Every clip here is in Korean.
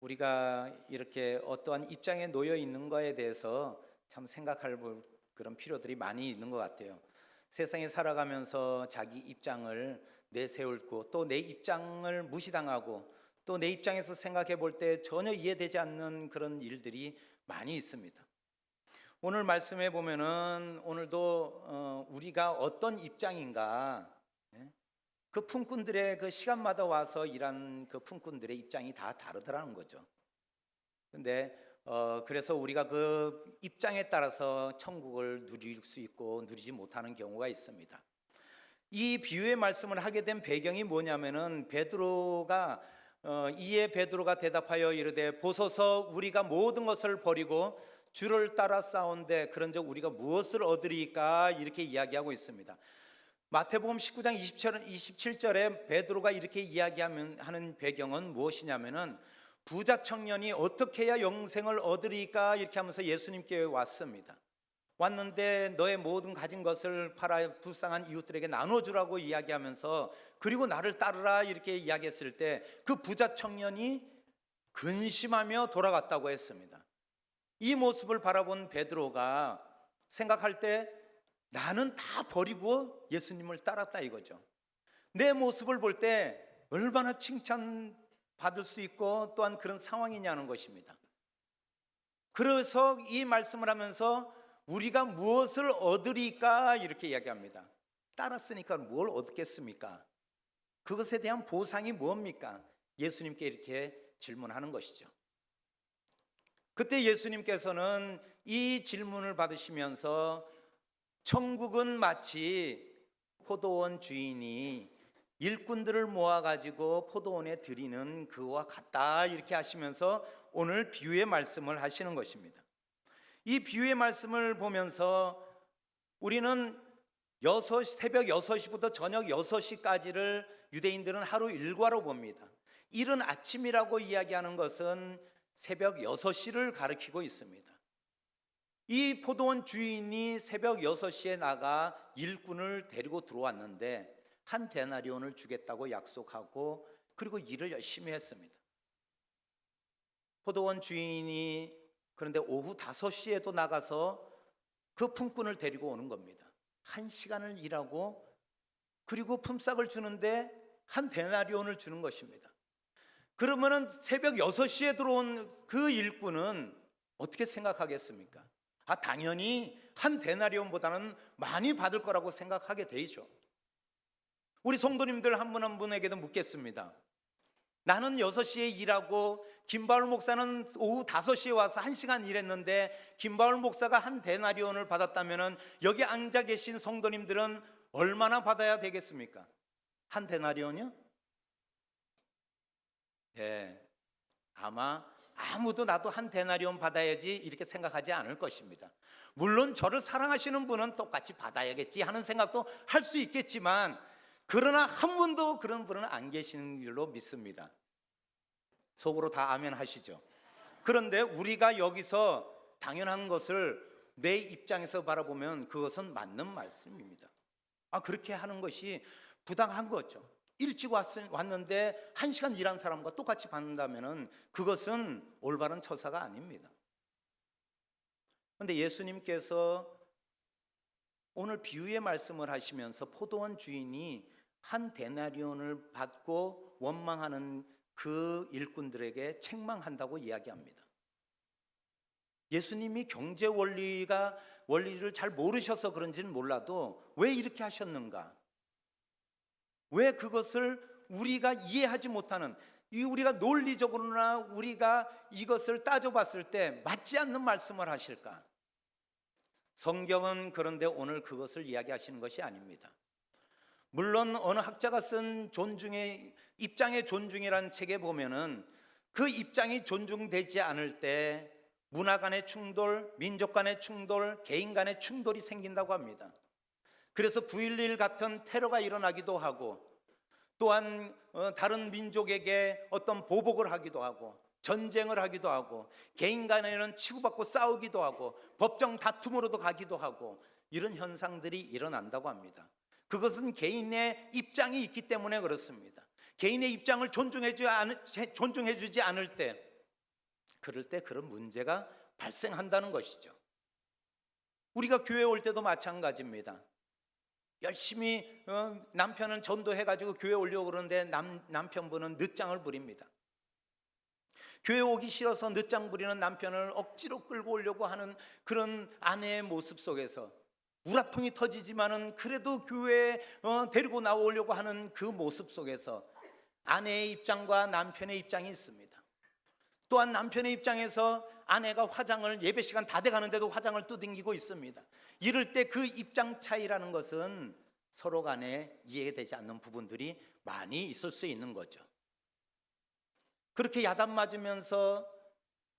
우리가 이렇게 어떠한 입장에 놓여 있는 거에 대해서 참 생각할 그런 필요들이 많이 있는 것 같아요. 세상에 살아가면서 자기 입장을 내세우고 또 내 입장을 무시당하고 또 내 입장에서 생각해 볼 때 전혀 이해되지 않는 그런 일들이 많이 있습니다. 오늘 말씀해 보면은 오늘도 우리가 어떤 입장인가, 그 품꾼들의 그 시간마다 와서 일한 그 품꾼들의 입장이 다 다르더라는 거죠. 근데 그래서 우리가 그 입장에 따라서 천국을 누릴 수 있고 누리지 못하는 경우가 있습니다. 이 비유의 말씀을 하게 된 배경이 뭐냐면은 베드로가 이에 베드로가 대답하여 이르되 보소서 우리가 모든 것을 버리고 주를 따라 싸운데 그런즉 우리가 무엇을 얻으리까 이렇게 이야기하고 있습니다. 마태복음 19장 27절에 베드로가 이렇게 이야기하는 배경은 무엇이냐면은 부자 청년이 어떻게 해야 영생을 얻으리까 이렇게 하면서 예수님께 왔습니다. 왔는데 너의 모든 가진 것을 팔아 불쌍한 이웃들에게 나눠주라고 이야기하면서 그리고 나를 따르라 이렇게 이야기했을 때 그 부자 청년이 근심하며 돌아갔다고 했습니다. 이 모습을 바라본 베드로가 생각할 때 나는 다 버리고 예수님을 따랐다 이거죠. 내 모습을 볼 때 얼마나 칭찬받을 수 있고 또한 그런 상황이냐는 것입니다. 그래서 이 말씀을 하면서 우리가 무엇을 얻으리까 이렇게 이야기합니다. 따랐으니까 뭘 얻겠습니까? 그것에 대한 보상이 뭡니까? 예수님께 이렇게 질문하는 것이죠. 그때 예수님께서는 이 질문을 받으시면서 천국은 마치 포도원 주인이 일꾼들을 모아가지고 포도원에 들이는 그와 같다 이렇게 하시면서 오늘 비유의 말씀을 하시는 것입니다. 이 비유의 말씀을 보면서 우리는 새벽 6시부터 저녁 6시까지를 유대인들은 하루 일과로 봅니다. 이른 아침이라고 이야기하는 것은 새벽 6시를 가리키고 있습니다. 이 포도원 주인이 새벽 6시에 나가 일꾼을 데리고 들어왔는데 한 데나리온을 주겠다고 약속하고 그리고 일을 열심히 했습니다. 포도원 주인이 그런데 오후 5시에도 나가서 그 품꾼을 데리고 오는 겁니다. 1시간을 일하고 그리고 품삯을 주는데 한 데나리온을 주는 것입니다. 그러면은 새벽 6시에 들어온 그 일꾼은 어떻게 생각하겠습니까? 당연히 한 데나리온보다는 많이 받을 거라고 생각하게 되죠. 우리 성도님들 한 분 한 분에게도 묻겠습니다. 나는 6시에 일하고 김바울 목사는 오후 5시에 와서 1시간 일했는데 김바울 목사가 한 데나리온을 받았다면 여기 앉아 계신 성도님들은 얼마나 받아야 되겠습니까? 한 데나리온이요? 예, 아마 아무도 나도 한 데나리온 받아야지 이렇게 생각하지 않을 것입니다. 물론 저를 사랑하시는 분은 똑같이 받아야겠지 하는 생각도 할 수 있겠지만 그러나 한 분도 그런 분은 안 계시는 줄로 믿습니다. 속으로 다 아멘 하시죠. 그런데 우리가 여기서 당연한 것을 내 입장에서 바라보면 그것은 맞는 말씀입니다. 그렇게 하는 것이 부당한 거죠. 일찍 왔는데 1시간 일한 사람과 똑같이 받는다면 그것은 올바른 처사가 아닙니다. 그런데 예수님께서 오늘 비유의 말씀을 하시면서 포도원 주인이 한 데나리온을 받고 원망하는 그 일꾼들에게 책망한다고 이야기합니다. 예수님이 경제 원리를 잘 모르셔서 그런지는 몰라도 왜 이렇게 하셨는가? 왜 그것을 우리가 이해하지 못하는 우리가 논리적으로나 우리가 이것을 따져봤을 때 맞지 않는 말씀을 하실까? 성경은 그런데 오늘 그것을 이야기하시는 것이 아닙니다. 물론 어느 학자가 쓴 입장의 존중이라는 책에 보면은 그 입장이 존중되지 않을 때 문화 간의 충돌, 민족 간의 충돌, 개인 간의 충돌이 생긴다고 합니다. 그래서 9.11 같은 테러가 일어나기도 하고 또한 다른 민족에게 어떤 보복을 하기도 하고 전쟁을 하기도 하고 개인 간에는 치고받고 싸우기도 하고 법정 다툼으로도 가기도 하고 이런 현상들이 일어난다고 합니다. 그것은 개인의 입장이 있기 때문에 그렇습니다. 개인의 입장을 존중해 주지 않을 때 그럴 때 그런 문제가 발생한다는 것이죠. 우리가 교회 올 때도 마찬가지입니다. 열심히 남편은 전도해가지고 교회 오려고 그러는데 남편분은 늦장을 부립니다. 교회 오기 싫어서 늦장 부리는 남편을 억지로 끌고 오려고 하는 그런 아내의 모습 속에서 우라통이 터지지만은 그래도 교회에 데리고 나오려고 하는 그 모습 속에서 아내의 입장과 남편의 입장이 있습니다. 또한 남편의 입장에서 아내가 화장을 예배 시간 다 돼가는데도 화장을 떠당기고 있습니다. 이럴 때 그 입장 차이라는 것은 서로 간에 이해되지 않는 부분들이 많이 있을 수 있는 거죠. 그렇게 야단 맞으면서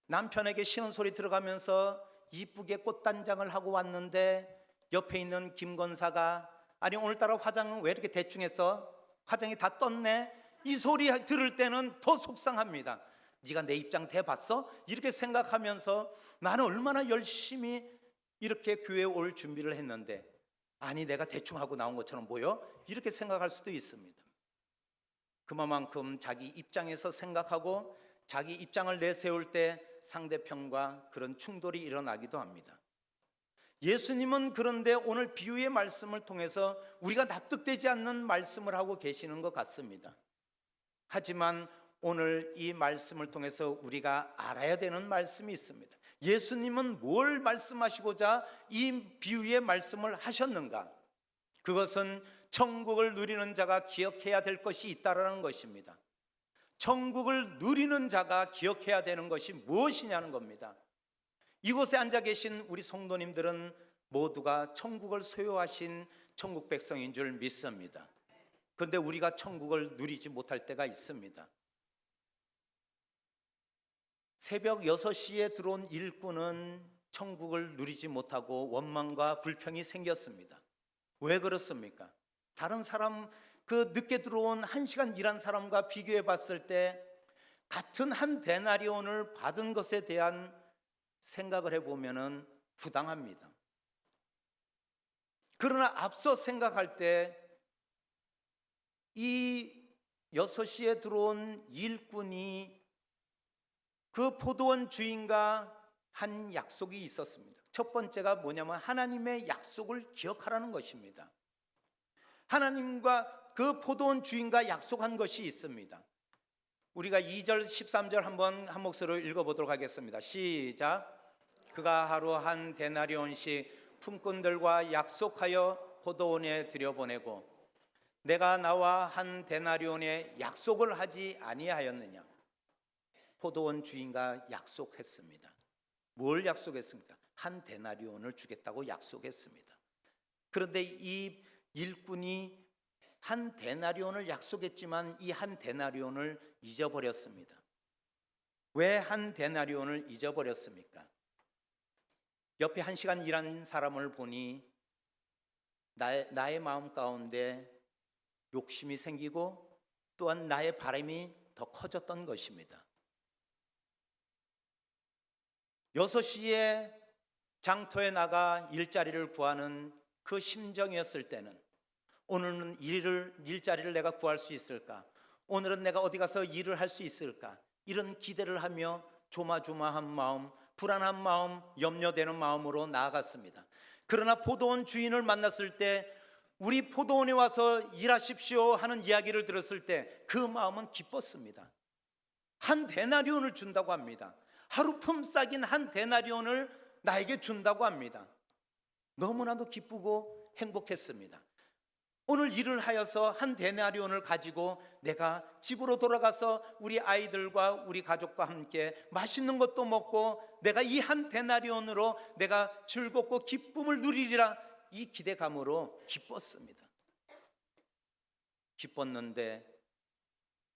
남편에게 싫은 소리 들어가면서 이쁘게 꽃단장을 하고 왔는데 옆에 있는 김 권사가 아니 오늘따라 화장은 왜 이렇게 대충 했어? 화장이 다 떴네? 이 소리 들을 때는 더 속상합니다. 네가 내 입장 대봤어? 이렇게 생각하면서 나는 얼마나 열심히 이렇게 교회에 올 준비를 했는데 아니 내가 대충 하고 나온 것처럼 보여? 이렇게 생각할 수도 있습니다. 그만큼 자기 입장에서 생각하고 자기 입장을 내세울 때 상대편과 그런 충돌이 일어나기도 합니다. 예수님은 그런데 오늘 비유의 말씀을 통해서 우리가 납득되지 않는 말씀을 하고 계시는 것 같습니다. 하지만 오늘 이 말씀을 통해서 우리가 알아야 되는 말씀이 있습니다. 예수님은 뭘 말씀하시고자 이 비유의 말씀을 하셨는가? 그것은 천국을 누리는 자가 기억해야 될 것이 있다라는 것입니다. 천국을 누리는 자가 기억해야 되는 것이 무엇이냐는 겁니다. 이곳에 앉아 계신 우리 성도님들은 모두가 천국을 소유하신 천국 백성인 줄 믿습니다. 그런데 우리가 천국을 누리지 못할 때가 있습니다. 새벽 6시에 들어온 일꾼은 천국을 누리지 못하고 원망과 불평이 생겼습니다. 왜 그렇습니까? 다른 사람, 그 늦게 들어온 1시간 일한 사람과 비교해 봤을 때 같은 한 데나리온을 받은 것에 대한 생각을 해보면 부당합니다. 그러나 앞서 생각할 때 이 6시에 들어온 일꾼이 그 포도원 주인과 한 약속이 있었습니다. 첫 번째가 뭐냐면 하나님의 약속을 기억하라는 것입니다. 하나님과 그 포도원 주인과 약속한 것이 있습니다. 우리가 2절 13절 한번 한 목소리로 읽어보도록 하겠습니다. 시작. 그가 하루 한 데나리온씩 품꾼들과 약속하여 포도원에 들여보내고 내가 나와 한 데나리온에 약속을 하지 아니하였느냐. 포도원 주인과 약속했습니다. 뭘 약속했습니까? 한 데나리온을 주겠다고 약속했습니다. 그런데 이 일꾼이 한 데나리온을 약속했지만 이 한 데나리온을 잊어버렸습니다. 왜 한 데나리온을 잊어버렸습니까? 옆에 1시간 일한 사람을 보니 나의 마음 가운데 욕심이 생기고 또한 나의 바람이 더 커졌던 것입니다. 6시에 장터에 나가 일자리를 구하는 그 심정이었을 때는 오늘은 일자리를 내가 구할 수 있을까? 오늘은 내가 어디 가서 일을 할 수 있을까? 이런 기대를 하며 조마조마한 마음, 불안한 마음, 염려되는 마음으로 나아갔습니다. 그러나 포도원 주인을 만났을 때 우리 포도원에 와서 일하십시오 하는 이야기를 들었을 때 그 마음은 기뻤습니다. 한 데나리온을 준다고 합니다. 하루 품삯인 한 데나리온을 나에게 준다고 합니다. 너무나도 기쁘고 행복했습니다. 오늘 일을 하여서 한 데나리온을 가지고 내가 집으로 돌아가서 우리 아이들과 우리 가족과 함께 맛있는 것도 먹고 내가 이 한 데나리온으로 내가 즐겁고 기쁨을 누리리라, 이 기대감으로 기뻤습니다. 기뻤는데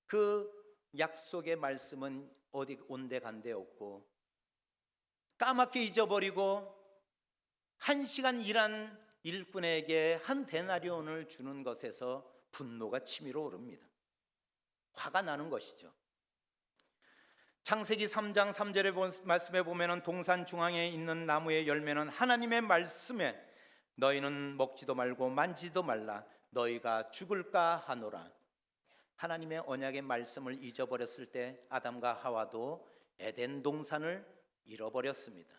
그 약속의 말씀은 어디 온데간데 없고 까맣게 잊어버리고 1시간 일한 일꾼에게 한 데나리온을 주는 것에서 분노가 치밀어 오릅니다. 화가 나는 것이죠. 창세기 3장 3절의 말씀에 보면 동산 중앙에 있는 나무의 열매는 하나님의 말씀에 너희는 먹지도 말고 만지도 말라 너희가 죽을까 하노라. 하나님의 언약의 말씀을 잊어버렸을 때 아담과 하와도 에덴 동산을 잃어버렸습니다.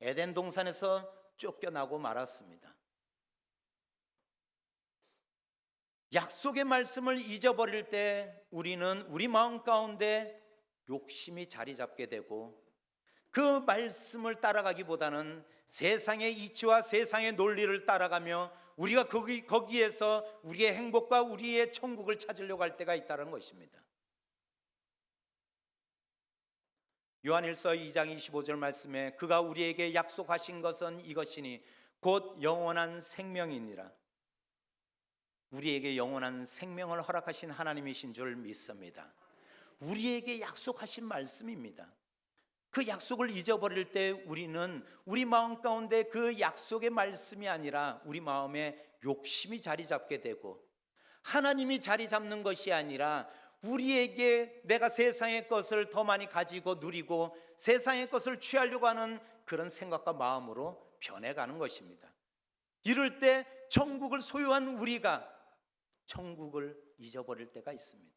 에덴 동산에서 쫓겨나고 말았습니다. 약속의 말씀을 잊어버릴 때 우리는 우리 마음 가운데 욕심이 자리 잡게 되고, 그 말씀을 따라가기보다는 세상의 이치와 세상의 논리를 따라가며 우리가 거기에서 우리의 행복과 우리의 천국을 찾으려고 할 때가 있다는 것입니다. 요한일서 2장 25절 말씀에 그가 우리에게 약속하신 것은 이것이니 곧 영원한 생명이니라. 우리에게 영원한 생명을 허락하신 하나님이신 줄 믿습니다. 우리에게 약속하신 말씀입니다. 그 약속을 잊어버릴 때 우리는 우리 마음 가운데 그 약속의 말씀이 아니라 우리 마음에 욕심이 자리 잡게 되고, 하나님이 자리 잡는 것이 아니라 우리에게 내가 세상의 것을 더 많이 가지고 누리고 세상의 것을 취하려고 하는 그런 생각과 마음으로 변해가는 것입니다. 이럴 때 천국을 소유한 우리가 천국을 잊어버릴 때가 있습니다.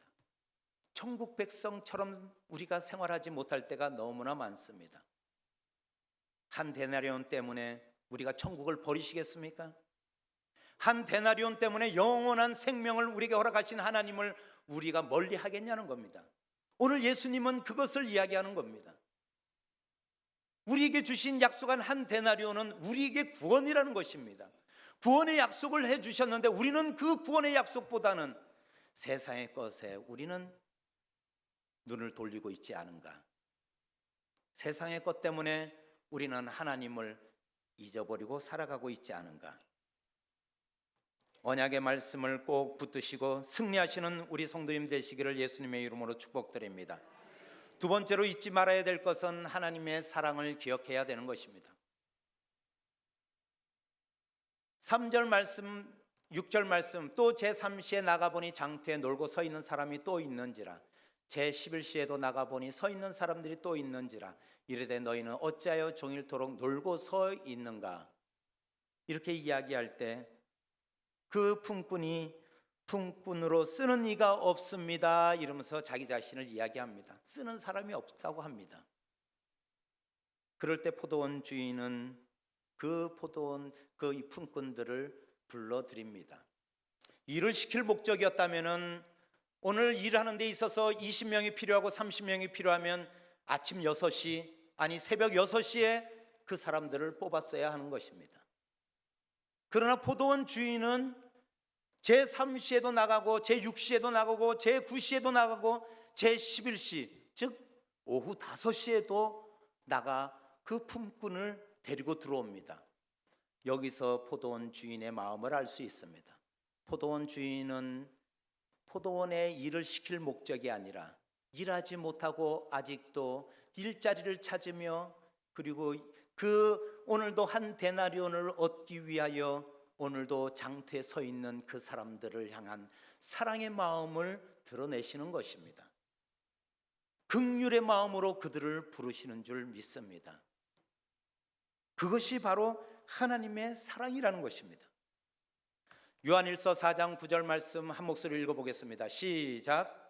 천국 백성처럼 우리가 생활하지 못할 때가 너무나 많습니다. 한 데나리온 때문에 우리가 천국을 버리시겠습니까? 한 데나리온 때문에 영원한 생명을 우리에게 허락하신 하나님을 우리가 멀리 하겠냐는 겁니다. 오늘 예수님은 그것을 이야기하는 겁니다. 우리에게 주신 약속한 한 데나리온은 우리에게 구원이라는 것입니다. 구원의 약속을 해주셨는데 우리는 그 구원의 약속보다는 세상의 것에 우리는 눈을 돌리고 있지 않은가? 세상의 것 때문에 우리는 하나님을 잊어버리고 살아가고 있지 않은가? 언약의 말씀을 꼭 붙드시고 승리하시는 우리 성도님 되시기를 예수님의 이름으로 축복드립니다. 두 번째로 잊지 말아야 될 것은 하나님의 사랑을 기억해야 되는 것입니다. 3절 말씀, 6절 말씀, 또 제3시에 나가보니 장터에 놀고 서 있는 사람이 또 있는지라. 제11시에도 나가보니 서 있는 사람들이 또 있는지라. 이르되 너희는 어찌하여 종일토록 놀고 서 있는가? 이렇게 이야기할 때 그 품꾼으로 쓰는 이가 없습니다 이러면서 자기 자신을 이야기합니다. 쓰는 사람이 없다고 합니다. 그럴 때 포도원 주인은 그 품꾼들을 불러드립니다. 일을 시킬 목적이었다면 오늘 일하는 데 있어서 20명이 필요하고 30명이 필요하면 아침 6시 아니 새벽 6시에 그 사람들을 뽑았어야 하는 것입니다. 그러나 포도원 주인은 제3시에도 나가고 제6시에도 나가고 제9시에도 나가고 제11시 즉 오후 5시에도 나가 그 품꾼을 데리고 들어옵니다. 여기서 포도원 주인의 마음을 알 수 있습니다. 포도원 주인은 포도원에 일을 시킬 목적이 아니라 일하지 못하고 아직도 일자리를 찾으며 그리고 그 오늘도 한 데나리온을 얻기 위하여 오늘도 장터에 서 있는 그 사람들을 향한 사랑의 마음을 드러내시는 것입니다. 긍휼의 마음으로 그들을 부르시는 줄 믿습니다. 그것이 바로 하나님의 사랑이라는 것입니다. 요한일서 4장 9절 말씀 한 목소리로 읽어보겠습니다. 시작.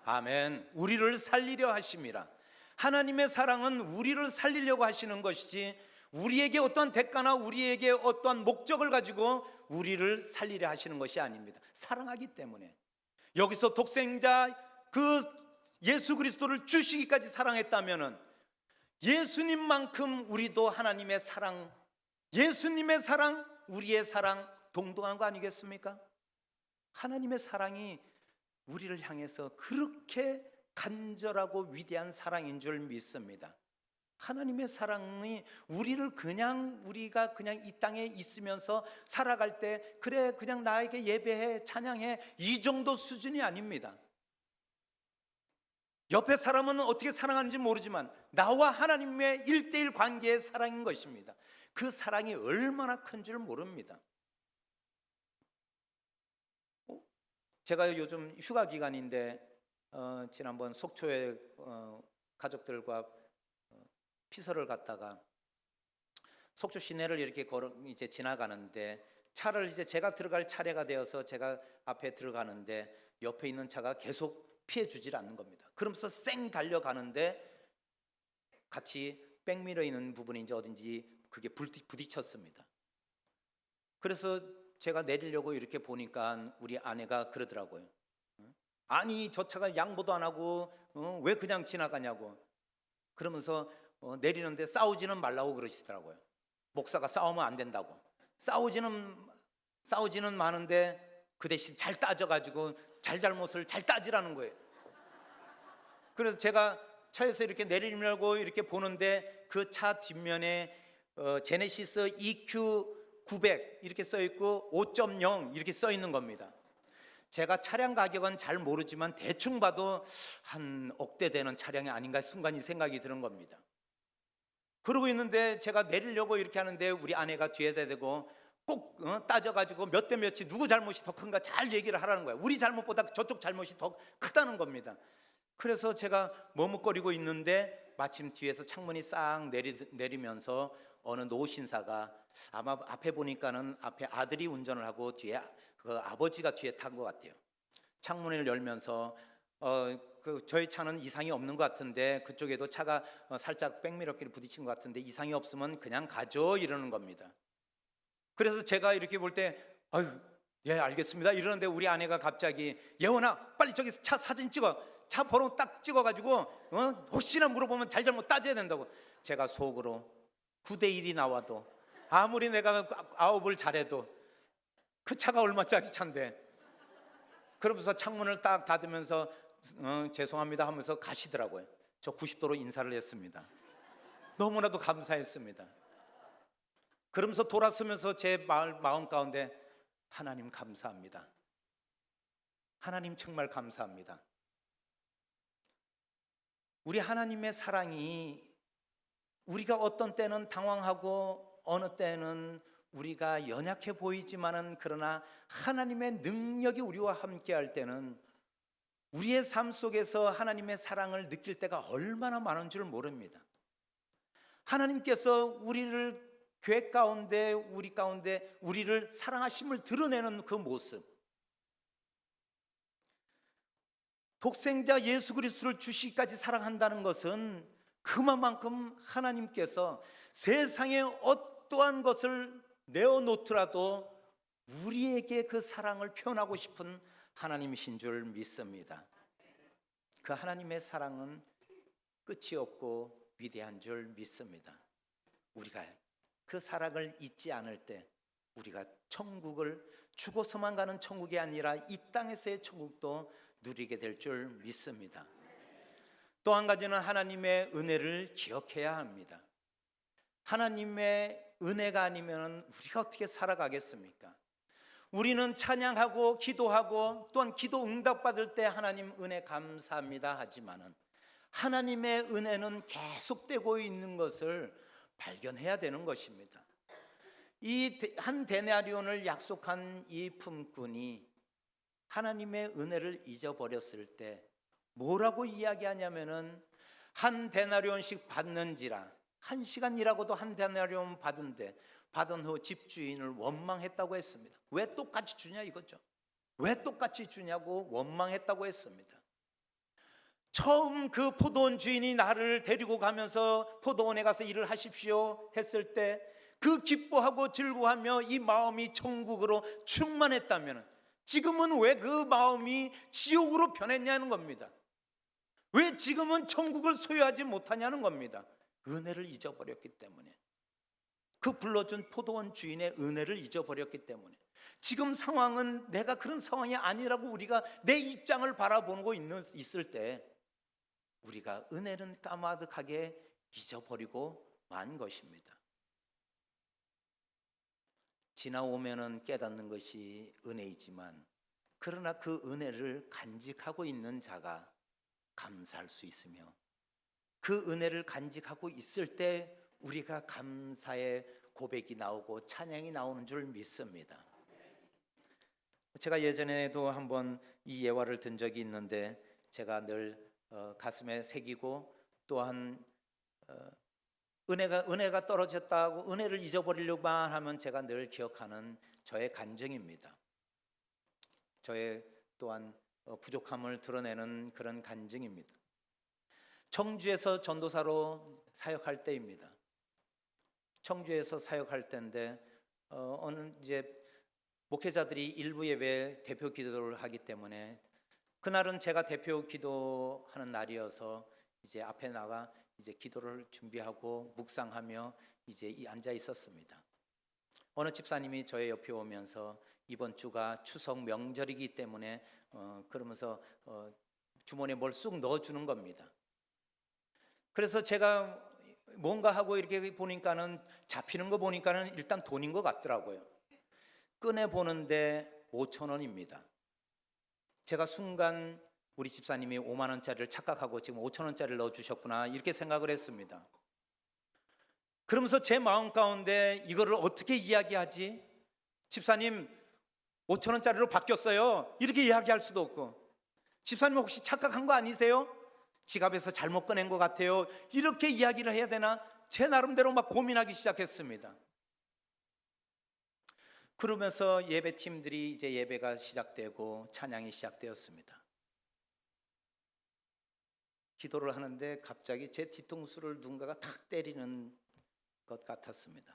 아멘. 우리를 살리려 하심이라. 하나님의 사랑은 우리를 살리려고 하시는 것이지 우리에게 어떤 대가나 우리에게 어떤 목적을 가지고 우리를 살리려 하시는 것이 아닙니다. 사랑하기 때문에. 여기서 독생자 그 예수 그리스도를 주시기까지 사랑했다면은 예수님만큼 우리도 하나님의 사랑, 예수님의 사랑, 우리의 사랑 동등한 거 아니겠습니까? 하나님의 사랑이 우리를 향해서 그렇게 간절하고 위대한 사랑인 줄 믿습니다. 하나님의 사랑이 우리를 우리가 그냥 이 땅에 있으면서 살아갈 때 그래 그냥 나에게 예배해 찬양해 이 정도 수준이 아닙니다. 옆에 사람은 어떻게 사랑하는지 모르지만 나와 하나님의 1:1 관계의 사랑인 것입니다. 그 사랑이 얼마나 큰 줄 모릅니다. 제가 요즘 휴가 기간인데 지난번 속초에 가족들과 피서를 갔다가 속초 시내를 이렇게 걸어 이제 지나가는데 차를 이제 제가 들어갈 차례가 되어서 제가 앞에 들어가는데 옆에 있는 차가 계속 피해 주질 않는 겁니다. 그러면서 쌩 달려가는데 같이 백미러 있는 부분이 이제 어딘지 그게 부딪혔습니다. 그래서 제가 내리려고 이렇게 보니까 우리 아내가 그러더라고요. 아니 저 차가 양보도 안 하고 왜 그냥 지나가냐고. 그러면서 내리는데 싸우지는 말라고 그러시더라고요. 목사가 싸우면 안 된다고. 싸우지는 많은데 그 대신 잘 따져가지고 잘못을 잘 따지라는 거예요. 그래서 제가 차에서 이렇게 내리려고 이렇게 보는데 그 차 뒷면에 제네시스 EQ 900 이렇게 써 있고 5.0 이렇게 써 있는 겁니다. 제가 차량 가격은 잘 모르지만 대충 봐도 한 억대 되는 차량이 아닌가 순간이 생각이 드는 겁니다. 그러고 있는데 제가 내리려고 이렇게 하는데 우리 아내가 뒤에다 대고 꼭 따져가지고 몇 대 몇이 누구 잘못이 더 큰가 잘 얘기를 하라는 거예요. 우리 잘못보다 저쪽 잘못이 더 크다는 겁니다. 그래서 제가 머뭇거리고 있는데 마침 뒤에서 창문이 싹 내리면서 어느 노신사가 아마 앞에 보니까는 앞에 아들이 운전을 하고 뒤에 그 아버지가 뒤에 탄 것 같아요. 창문을 열면서 저희 차는 이상이 없는 것 같은데 그쪽에도 차가 살짝 백미러끼리 부딪힌 것 같은데 이상이 없으면 그냥 가죠 이러는 겁니다. 그래서 제가 이렇게 볼 때 아유 예 알겠습니다 이러는데 우리 아내가 갑자기 예원아 빨리 저기 차 사진 찍어 차 번호 딱 찍어가지고 혹시나 물어보면 잘못 따져야 된다고. 제가 속으로 9대 1이 나와도 아무리 내가 아홉을 잘해도 그 차가 얼마짜리 차인데 그러면서 창문을 딱 닫으면서 죄송합니다 하면서 가시더라고요. 저 90도로 인사를 했습니다. 너무나도 감사했습니다. 그러면서 돌아서면서 제 마음 가운데 하나님 감사합니다. 하나님 정말 감사합니다. 우리 하나님의 사랑이 우리가 어떤 때는 당황하고 어느 때는 우리가 연약해 보이지만은 그러나 하나님의 능력이 우리와 함께 할 때는 우리의 삶 속에서 하나님의 사랑을 느낄 때가 얼마나 많은 줄 모릅니다. 하나님께서 우리를 교회 가운데 우리 가운데 우리를 사랑하심을 드러내는 그 모습, 독생자 예수 그리스도를 주시기까지 사랑한다는 것은 그만큼 하나님께서 세상에 어떠한 것을 내어놓더라도 우리에게 그 사랑을 표현하고 싶은 하나님이신 줄 믿습니다. 그 하나님의 사랑은 끝이 없고 위대한 줄 믿습니다. 우리가 그 사랑을 잊지 않을 때 우리가 천국을 죽어서만 가는 천국이 아니라 이 땅에서의 천국도 누리게 될 줄 믿습니다. 또 한 가지는 하나님의 은혜를 기억해야 합니다. 하나님의 은혜가 아니면 우리가 어떻게 살아가겠습니까? 우리는 찬양하고 기도하고 또한 기도 응답받을 때 하나님 은혜 감사합니다 하지만은 하나님의 은혜는 계속되고 있는 것을 발견해야 되는 것입니다. 이 한 데나리온을 약속한 이 품꾼이 하나님의 은혜를 잊어버렸을 때 뭐라고 이야기하냐면은 한 데나리온씩 받는지라 한 시간 일하고도 한 데나리온 받은데 받은 후 집주인을 원망했다고 했습니다. 왜 똑같이 주냐 이거죠. 왜 똑같이 주냐고 원망했다고 했습니다. 처음 그 포도원 주인이 나를 데리고 가면서 포도원에 가서 일을 하십시오 했을 때 그 기뻐하고 즐거워하며 이 마음이 천국으로 충만했다면 지금은 왜 그 마음이 지옥으로 변했냐는 겁니다. 왜 지금은 천국을 소유하지 못하냐는 겁니다. 은혜를 잊어버렸기 때문에, 그 불러준 포도원 주인의 은혜를 잊어버렸기 때문에 지금 상황은 내가 그런 상황이 아니라고 우리가 내 입장을 바라보고 있을 때 우리가 은혜는 까마득하게 잊어버리고 만 것입니다. 지나오면은 깨닫는 것이 은혜이지만 그러나 그 은혜를 간직하고 있는 자가 감사할 수 있으며 그 은혜를 간직하고 있을 때 우리가 감사의 고백이 나오고 찬양이 나오는 줄 믿습니다. 제가 예전에도 한번 이 예화를 든 적이 있는데 제가 늘 가슴에 새기고 또한 은혜가 떨어졌다고 은혜를 잊어버리려고만 하면 제가 늘 기억하는 저의 간증입니다. 저의 또한 부족함을 드러내는 그런 간증입니다. 청주에서 전도사로 사역할 때입니다. 청주에서 사역할 때인데 어느 이제 목회자들이 일부 예배 대표 기도를 하기 때문에 그날은 제가 대표 기도하는 날이어서 이제 앞에 나가 이제 기도를 준비하고 묵상하며 이제 앉아 있었습니다. 어느 집사님이 저의 옆에 오면서 이번 주가 추석 명절이기 때문에 그러면서 주머니에 뭘 쑥 넣어주는 겁니다. 그래서 제가 뭔가 하고 이렇게 보니까는 잡히는 거 보니까는 일단 돈인 것 같더라고요. 꺼내 보는데 5,000원입니다. 제가 순간 우리 집사님이 5만 원짜리를 착각하고 지금 5천 원짜리를 넣어주셨구나 이렇게 생각을 했습니다. 그러면서 제 마음 가운데 이거를 어떻게 이야기하지? 집사님 5천 원짜리로 바뀌었어요 이렇게 이야기할 수도 없고, 집사님 혹시 착각한 거 아니세요? 지갑에서 잘못 꺼낸 것 같아요 이렇게 이야기를 해야 되나? 제 나름대로 막 고민하기 시작했습니다. 그러면서 예배팀들이 이제 예배가 시작되고 찬양이 시작되었습니다. 기도를 하는데 갑자기 제 뒤통수를 누군가가 탁 때리는 것 같았습니다.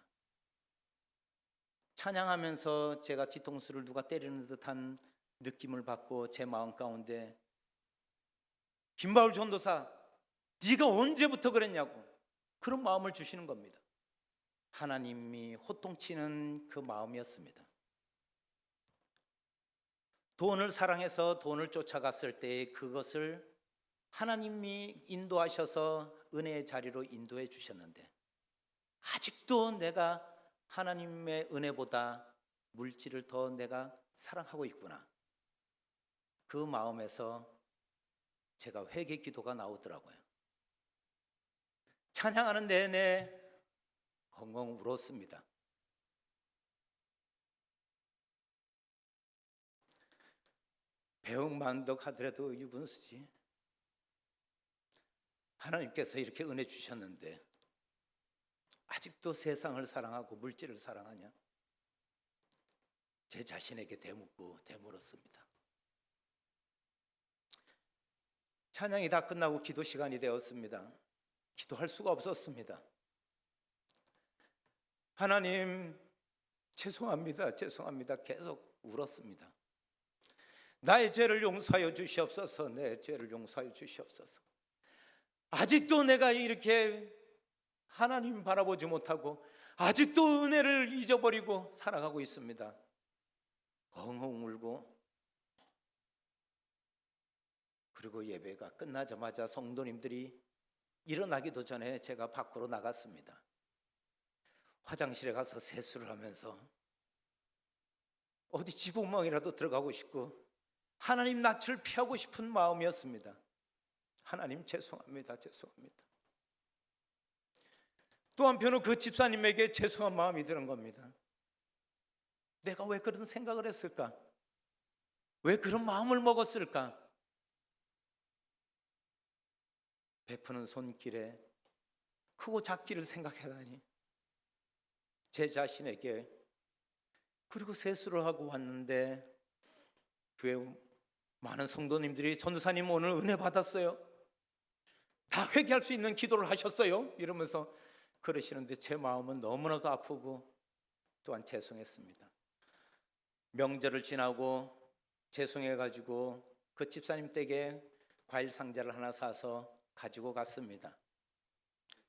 찬양하면서 제가 뒤통수를 누가 때리는 듯한 느낌을 받고 제 마음 가운데 김바울 전도사 네가 언제부터 그랬냐고 그런 마음을 주시는 겁니다. 하나님이 호통치는 그 마음이었습니다. 돈을 사랑해서 돈을 쫓아갔을 때 그것을 하나님이 인도하셔서 은혜의 자리로 인도해 주셨는데 아직도 내가 하나님의 은혜보다 물질을 더 내가 사랑하고 있구나. 그 마음에서 제가 회개 기도가 나오더라고요. 찬양하는 내내 엉엉 울었습니다. 배웅만덕 하더라도 유분수지 하나님께서 이렇게 은혜 주셨는데 아직도 세상을 사랑하고 물질을 사랑하냐? 제 자신에게 되물었습니다. 찬양이 다 끝나고 기도 시간이 되었습니다. 기도할 수가 없었습니다. 하나님 죄송합니다. 계속 울었습니다. 나의 죄를 용서하여 주시옵소서. 내 죄를 용서하여 주시옵소서. 아직도 내가 이렇게 하나님 바라보지 못하고 아직도 은혜를 잊어버리고 살아가고 있습니다. 엉엉 울고, 그리고 예배가 끝나자마자 성도님들이 일어나기도 전에 제가 밖으로 나갔습니다. 화장실에 가서 세수를 하면서 어디 지구멍이라도 들어가고 싶고 하나님 낯을 피하고 싶은 마음이었습니다. 하나님 죄송합니다. 또 한편으로 그 집사님에게 죄송한 마음이 드는 겁니다. 내가 왜 그런 생각을 했을까? 왜 그런 마음을 먹었을까? 베푸는 손길에 크고 작기를 생각하다니 제 자신에게, 그리고 세수를 하고 왔는데 교회 많은 성도님들이 전도사님 오늘 은혜 받았어요, 다 회개할 수 있는 기도를 하셨어요 이러면서 그러시는데 제 마음은 너무나도 아프고 또한 죄송했습니다. 명절을 지나고 죄송해가지고 그 집사님 댁에 과일 상자를 하나 사서 가지고 갔습니다.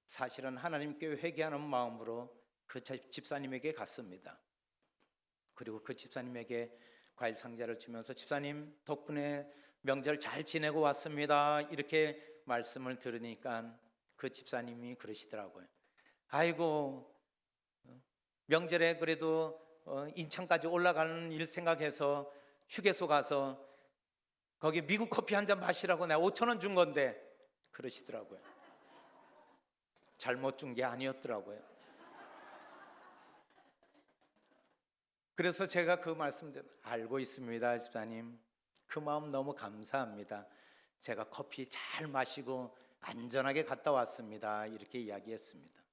사실은 하나님께 회개하는 마음으로 그 집사님에게 갔습니다. 그리고 그 집사님에게 과일 상자를 주면서 집사님 덕분에 명절 잘 지내고 왔습니다 이렇게 말씀을 들으니까 그 집사님이 그러시더라고요. 아이고 명절에 그래도 인천까지 올라가는 일 생각해서 휴게소 가서 거기 미국 커피 한 잔 마시라고 내가 5,000원 준 건데 그러시더라고요. 잘못 준 게 아니었더라고요. 그래서 제가 그 말씀대로 알고 있습니다 집사님, 그 마음 너무 감사합니다. 제가 커피 잘 마시고 안전하게 갔다 왔습니다 이렇게 이야기했습니다.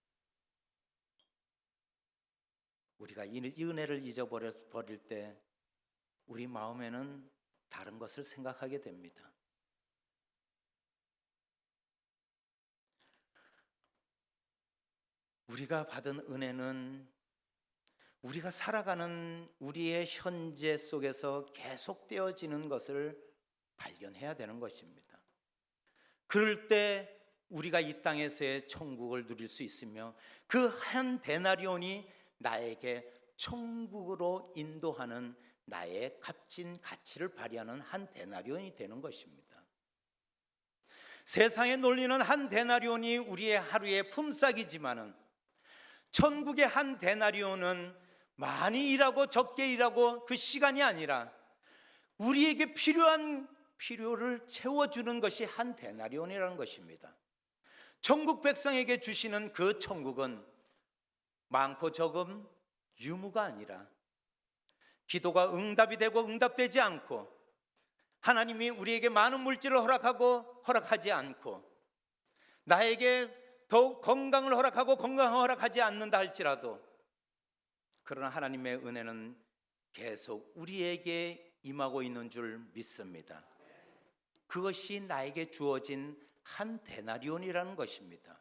우리가 이 은혜를 잊어버릴 때 우리 마음에는 다른 것을 생각하게 됩니다. 우리가 받은 은혜는 우리가 살아가는 우리의 현재 속에서 계속되어지는 것을 발견해야 되는 것입니다. 그럴 때 우리가 이 땅에서의 천국을 누릴 수 있으며 그 한 데나리온이 나에게 천국으로 인도하는 나의 값진 가치를 발휘하는 한 데나리온이 되는 것입니다. 세상에 놀리는 한 데나리온이 우리의 하루의 품삯이지만은 천국의 한 데나리온은 많이 일하고 적게 일하고 그 시간이 아니라 우리에게 필요한 필요를 채워주는 것이 한 데나리온이라는 것입니다. 천국 백성에게 주시는 그 천국은 많고 적음 유무가 아니라 기도가 응답이 되고 응답되지 않고 하나님이 우리에게 많은 물질을 허락하고 허락하지 않고 나에게 더욱 건강을 허락하고 건강을 허락하지 않는다 할지라도 그러나 하나님의 은혜는 계속 우리에게 임하고 있는 줄 믿습니다. 그것이 나에게 주어진 한 데나리온이라는 것입니다.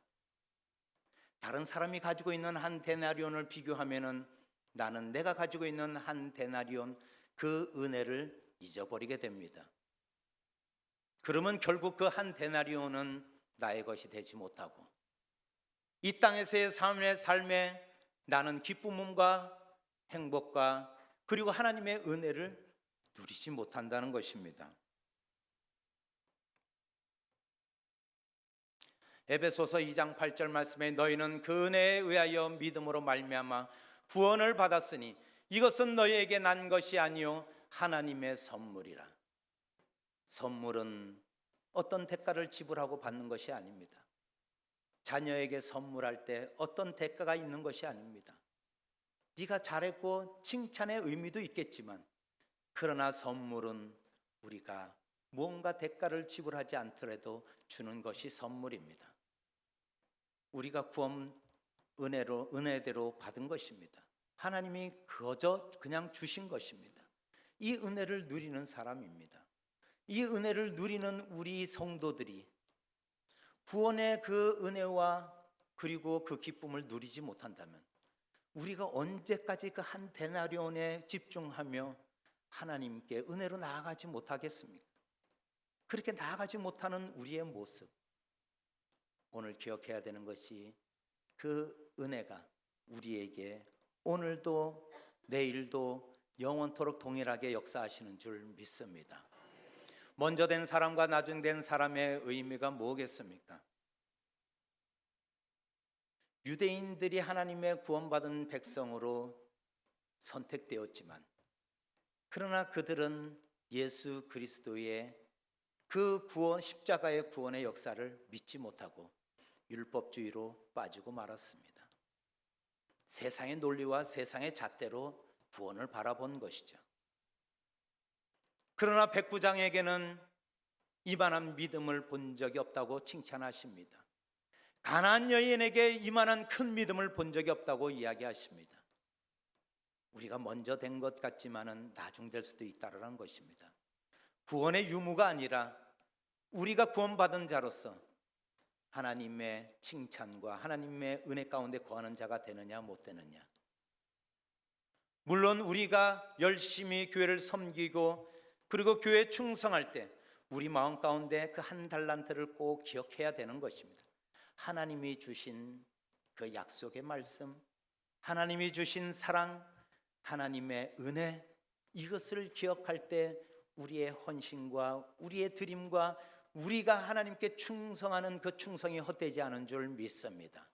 다른 사람이 가지고 있는 한 데나리온을 비교하면은 나는 내가 가지고 있는 한 데나리온 그 은혜를 잊어버리게 됩니다. 그러면 결국 그 한 데나리온은 나의 것이 되지 못하고 이 땅에서의 삶에 나는 기쁨과 행복과 그리고 하나님의 은혜를 누리지 못한다는 것입니다. 에베소서 2장 8절 말씀에 너희는 그 은혜에 의하여 믿음으로 말미암아 구원을 받았으니 이것은 너희에게 난 것이 아니요 하나님의 선물이라. 선물은 어떤 대가를 지불하고 받는 것이 아닙니다. 자녀에게 선물할 때 어떤 대가가 있는 것이 아닙니다. 네가 잘했고 칭찬의 의미도 있겠지만 그러나 선물은 우리가 무언가 대가를 지불하지 않더라도 주는 것이 선물입니다. 우리가 구원 은혜대로 받은 것입니다. 하나님이 그저 그냥 주신 것입니다. 이 은혜를 누리는 사람입니다. 이 은혜를 누리는 우리 성도들이 구원의 그 은혜와 그리고 그 기쁨을 누리지 못한다면 우리가 언제까지 그 한 데나리온에 집중하며 하나님께 은혜로 나아가지 못하겠습니까? 그렇게 나아가지 못하는 우리의 모습, 오늘 기억해야 되는 것이 그 은혜가 우리에게 오늘도 내일도 영원토록 동일하게 역사하시는 줄 믿습니다. 먼저 된 사람과 나중 된 사람의 의미가 뭐겠습니까? 유대인들이 하나님의 구원받은 백성으로 선택되었지만 그러나 그들은 예수 그리스도의 그 구원, 십자가의 구원의 역사를 믿지 못하고 율법주의로 빠지고 말았습니다. 세상의 논리와 세상의 잣대로 구원을 바라본 것이죠. 그러나 백부장에게는 이만한 믿음을 본 적이 없다고 칭찬하십니다. 가나안 여인에게 이만한 큰 믿음을 본 적이 없다고 이야기하십니다. 우리가 먼저 된 것 같지만은 나중 될 수도 있다라는 것입니다. 구원의 유무가 아니라 우리가 구원받은 자로서 하나님의 칭찬과 하나님의 은혜 가운데 거하는 자가 되느냐 못 되느냐. 물론 우리가 열심히 교회를 섬기고 그리고 교회에 충성할 때 우리 마음 가운데 그 한 달란트를 꼭 기억해야 되는 것입니다. 하나님이 주신 그 약속의 말씀, 하나님이 주신 사랑, 하나님의 은혜, 이것을 기억할 때 우리의 헌신과 우리의 드림과 우리가 하나님께 충성하는 그 충성이 헛되지 않은 줄 믿습니다.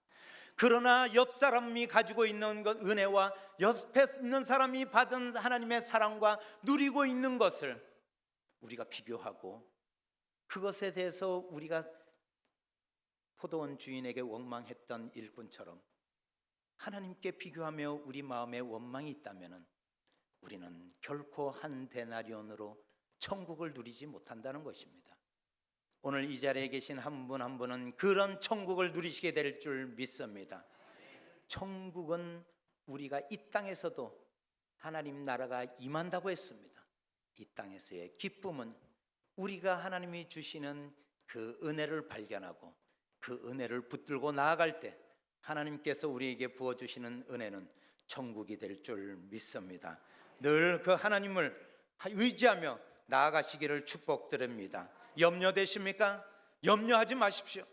그러나 옆 사람이 가지고 있는 것, 은혜와 옆에 있는 사람이 받은 하나님의 사랑과 누리고 있는 것을 우리가 비교하고 그것에 대해서 우리가 포도원 주인에게 원망했던 일꾼처럼 하나님께 비교하며 우리 마음에 원망이 있다면 우리는 결코 한 데나리온으로 천국을 누리지 못한다는 것입니다. 오늘 이 자리에 계신 한 분 한 분은 그런 천국을 누리시게 될 줄 믿습니다. 천국은 우리가 이 땅에서도 하나님 나라가 임한다고 했습니다. 이 땅에서의 기쁨은 우리가 하나님이 주시는 그 은혜를 발견하고 그 은혜를 붙들고 나아갈 때 하나님께서 우리에게 부어주시는 은혜는 천국이 될 줄 믿습니다. 늘 그 하나님을 의지하며 나아가시기를 축복드립니다. 염려되십니까? 염려하지 마십시오.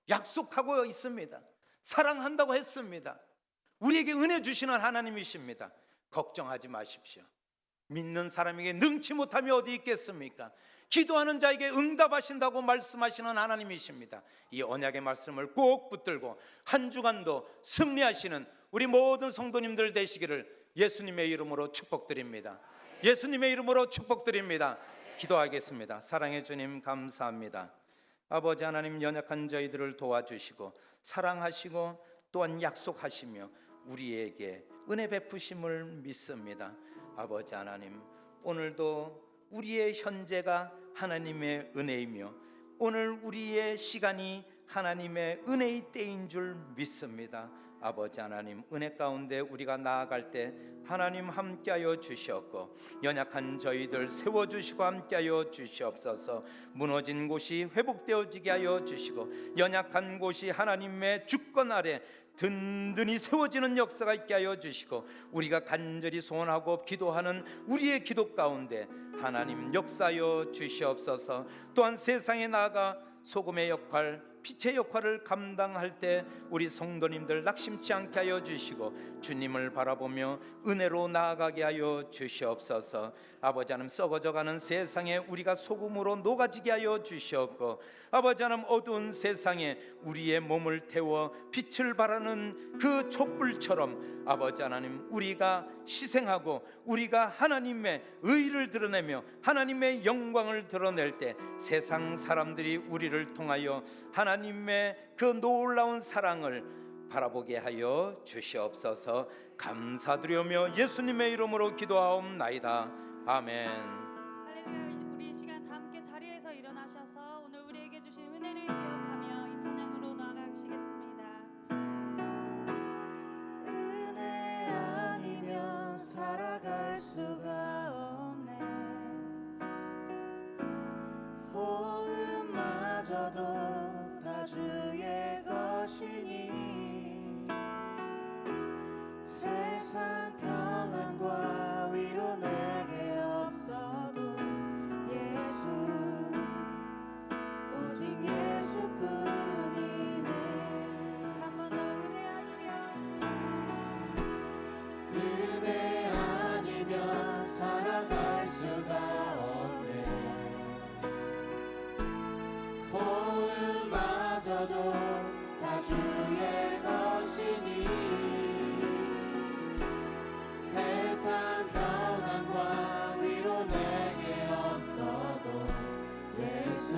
약속하고 있습니다. 사랑한다고 했습니다. 우리에게 은혜 주시는 하나님이십니다. 걱정하지 마십시오. 믿는 사람에게 능치 못함이 어디 있겠습니까? 기도하는 자에게 응답하신다고 말씀하시는 하나님이십니다. 이 언약의 말씀을 꼭 붙들고 한 주간도 승리하시는 우리 모든 성도님들 되시기를 예수님의 이름으로 축복드립니다. 예수님의 이름으로 축복드립니다. 기도하겠습니다. 사랑의 주님 감사합니다. 아버지 하나님, 연약한 저희들을 도와주시고 사랑하시고 또한 약속하시며 우리에게 은혜 베푸심을 믿습니다. 아버지 하나님, 오늘도 우리의 현재가 하나님의 은혜이며 오늘 우리의 시간이 하나님의 은혜의 때인 줄 믿습니다. 아버지 하나님, 은혜 가운데 우리가 나아갈 때 하나님 함께하여 주시옵고 연약한 저희들 세워주시고 함께하여 주시옵소서. 무너진 곳이 회복되어지게 하여 주시고 연약한 곳이 하나님의 주권 아래 든든히 세워지는 역사가 있게 하여 주시고 우리가 간절히 소원하고 기도하는 우리의 기도 가운데 하나님 역사하여 주시옵소서. 또한 세상에 나아가 소금의 역할, 빛의 역할을 감당할 때 우리 성도님들 낙심치 않게 하여 주시고 주님을 바라보며 은혜로 나아가게 하여 주시옵소서. 아버지 하나님, 썩어져가는 세상에 우리가 소금으로 녹아지게 하여 주시옵고 아버지 하나님, 어두운 세상에 우리의 몸을 태워 빛을 발하는 그 촛불처럼 아버지 하나님, 우리가 희생하고 우리가 하나님의 의를 드러내며 하나님의 영광을 드러낼 때 세상 사람들이 우리를 통하여 하나님의 그 놀라운 사랑을 바라보게 하여 주시옵소서. 감사드리며 예수님의 이름으로 기도하옵나이다. 아멘. 할렐루야. 우리 이 시간 다 함께 자리에서 일어나셔서 오늘 우리에게 주신 은혜를 기억하며 이 찬양으로 나아가시겠습니다. 은혜 아니면 살아갈 수가 없네. 호흡마저도 다 주의 것이니 세상 평안과 위로 내게 없어도 예수, 오직 예수뿐이네. 한 번 더 은혜 아니면 살아갈 수가 없네. 호흡마저도 다 주의 것이니 세상 평안과 위로 내게 없어도 예수,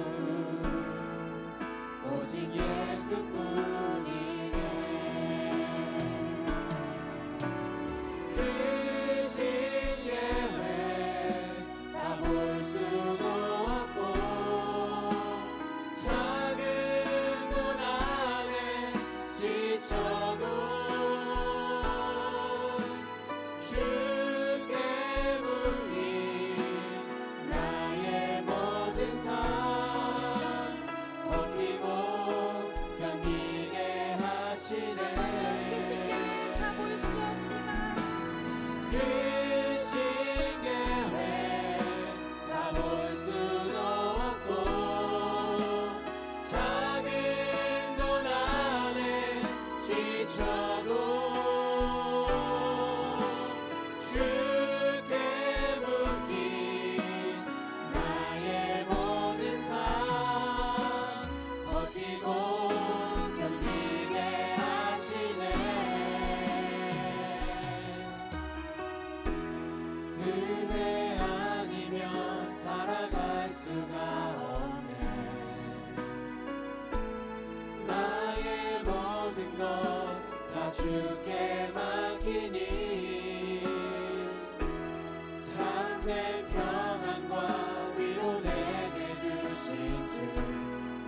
오직 예수뿐이네. 크신 예외 다 볼 수도 없고 작은 고난에 지쳐도 주께 물린 나의 모든 삶 버티고 견디게 하시네. 크신 예외 다 볼 수 없지만 크신 예외 다 볼 수도 없고 작은 고난에 지쳐도 주께 묶인 나의 모든 삶 버티고 견디게 하시네. 은혜 아니면 살아갈 수가 없네. 나의 모든 것 다 주께 맡기니 참된 평안과 위로 내게 주신 주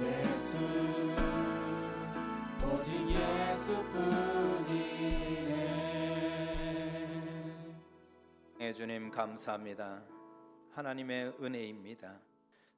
예수, 오직 예수뿐이네. 사랑의 주님 감사합니다. 하나님의 은혜입니다.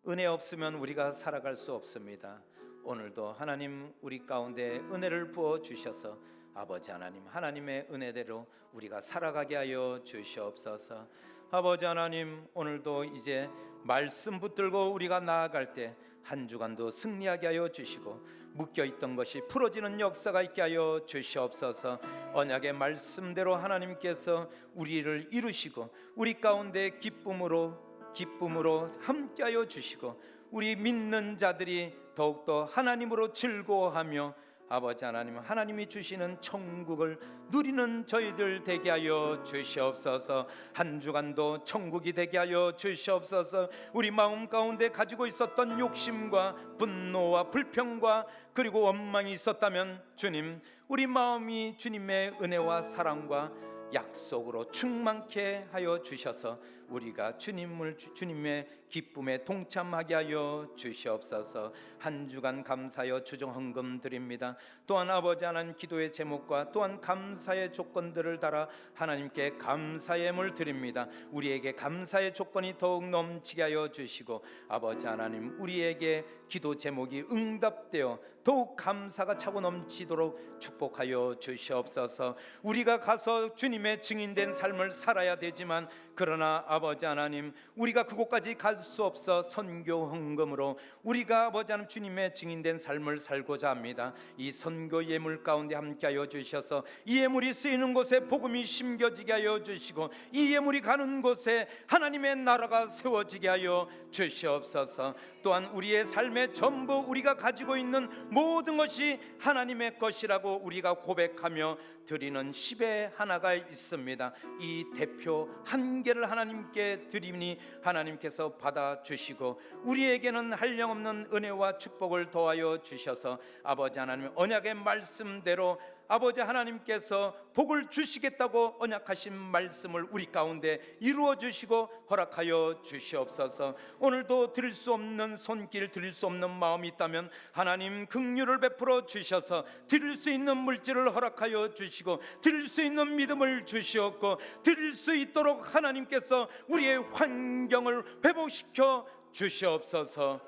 은혜 없으면 우리가 살아갈 수 없습니다. 오늘도 하나님 우리 가운데 은혜를 부어 주셔서 아버지 하나님, 하나님의 은혜대로 우리가 살아가게 하여 주시옵소서. 아버지 하나님, 오늘도 이제 말씀 붙들고 우리가 나아갈 때 한 주간도 승리하게 하여 주시고 묶여있던 것이 풀어지는 역사가 있게 하여 주시옵소서. 언약의 말씀대로 하나님께서 우리를 이루시고 우리 가운데 기쁨으로 함께하여 주시고 우리 믿는 자들이 더욱더 하나님으로 즐거워하며 아버지 하나님, 하나님이 주시는 천국을 누리는 저희들 되게 하여 주시옵소서. 한 주간도 천국이 되게 하여 주시옵소서. 우리 마음 가운데 가지고 있었던 욕심과 분노와 불평과 그리고 원망이 있었다면 주님, 우리 마음이 주님의 은혜와 사랑과 약속으로 충만케 하여 주셔서 우리가 주님의 기쁨에 동참하게 하여 주시옵소서. 한 주간 감사하여 주정 헌금 드립니다. 또한 아버지 하나님, 기도의 제목과 또한 감사의 조건들을 달아 하나님께 감사의 예물 드립니다. 우리에게 감사의 조건이 더욱 넘치게 하여 주시고 아버지 하나님, 우리에게 기도 제목이 응답되어 더욱 감사가 차고 넘치도록 축복하여 주시옵소서. 우리가 가서 주님의 증인된 삶을 살아야 되지만 그러나 아버지 하나님, 우리가 그곳까지 갈 수 없어 선교 헌금으로 우리가 아버지 하나님 주님의 증인된 삶을 살고자 합니다. 이 선교 예물 가운데 함께하여 주셔서 이 예물이 쓰이는 곳에 복음이 심겨지게 하여 주시고 이 예물이 가는 곳에 하나님의 나라가 세워지게 하여 주시옵소서. 또한 우리의 삶의 전부 우리가 가지고 있는 모든 것이 하나님의 것이라고 우리가 고백하며 드리는 10의 하나가 있습니다. 이 대표 한 개를 하나님께 드리니 하나님께서 받아주시고 우리에게는 한량없는 은혜와 축복을 더하여 주셔서 아버지 하나님 언약의 말씀대로 아버지 하나님께서 복을 주시겠다고 언약하신 말씀을 우리 가운데 이루어 주시고 허락하여 주시옵소서. 오늘도 드릴 수 없는 손길, 드릴 수 없는 마음이 있다면 하나님 긍휼을 베풀어 주셔서 드릴 수 있는 물질을 허락하여 주시고 드릴 수 있는 믿음을 주시옵고 드릴 수 있도록 하나님께서 우리의 환경을 회복시켜 주시옵소서.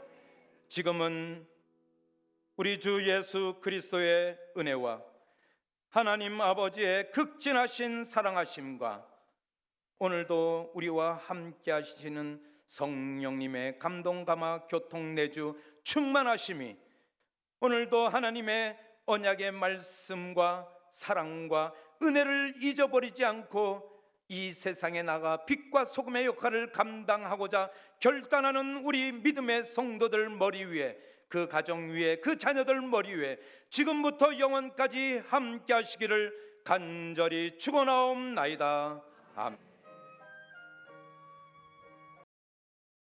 지금은 우리 주 예수 그리스도의 은혜와 하나님 아버지의 극진하신 사랑하심과 오늘도 우리와 함께 하시는 성령님의 감동 감화 교통 내주 충만하심이 오늘도 하나님의 언약의 말씀과 사랑과 은혜를 잊어버리지 않고 이 세상에 나가 빛과 소금의 역할을 감당하고자 결단하는 우리 믿음의 성도들 머리 위에, 그 가정 위에, 그 자녀들 머리 위에 지금부터 영원까지 함께 하시기를 간절히 축원하옵나이다. 아멘.